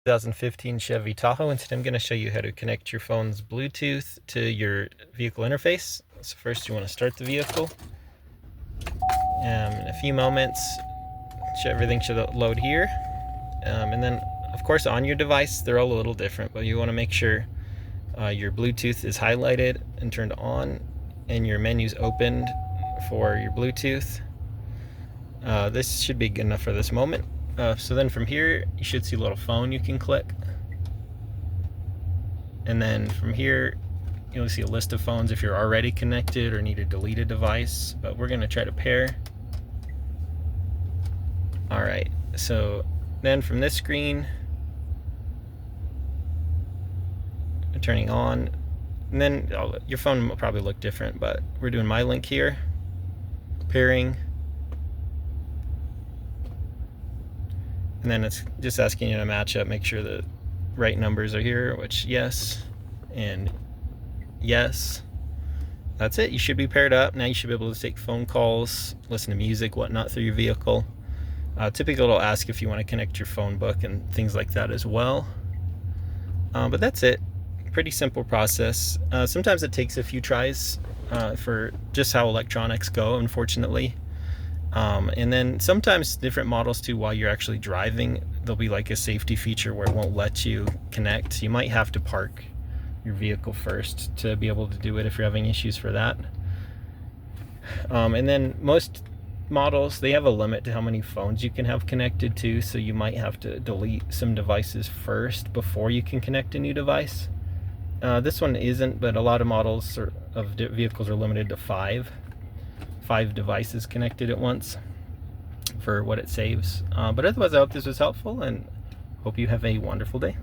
2015 Chevy Tahoe, and today I'm going to show you how to connect your phone's Bluetooth to your vehicle interface. So first you want to start the vehicle. In a few moments, everything should load here. And then, of course, on your device, they're all a little different, but you want to make sure your Bluetooth is highlighted and turned on, and your menu's opened for your Bluetooth. This should be good enough for this moment. So then from here, you should see a little phone you can click. And then from here, you'll see a list of phones if you're already connected or need to delete a device, but we're gonna try to pair. All right, so then from this screen, turning on, and then your phone will probably look different, but we're doing my link here, pairing. And then it's just asking you to match up, make sure the right numbers are here, which yes, and yes. That's it. You should be paired up. Now you should be able to take phone calls, listen to music, whatnot through your vehicle. Typically it'll ask if you want to connect your phone book and things like that as well. But that's it. Pretty simple process. Sometimes it takes a few tries for just how electronics go, unfortunately. And then sometimes different models too, while you're actually driving, there'll be like a safety feature where it won't let you connect. You might have to park your vehicle first to be able to do it if you're having issues for that. And then most models, they have a limit to how many phones you can have connected to, so you might have to delete some devices first before you can connect a new device. This one isn't, but a lot of models of vehicles are limited to five devices connected at once for what it saves. But otherwise, I hope this was helpful and hope you have a wonderful day.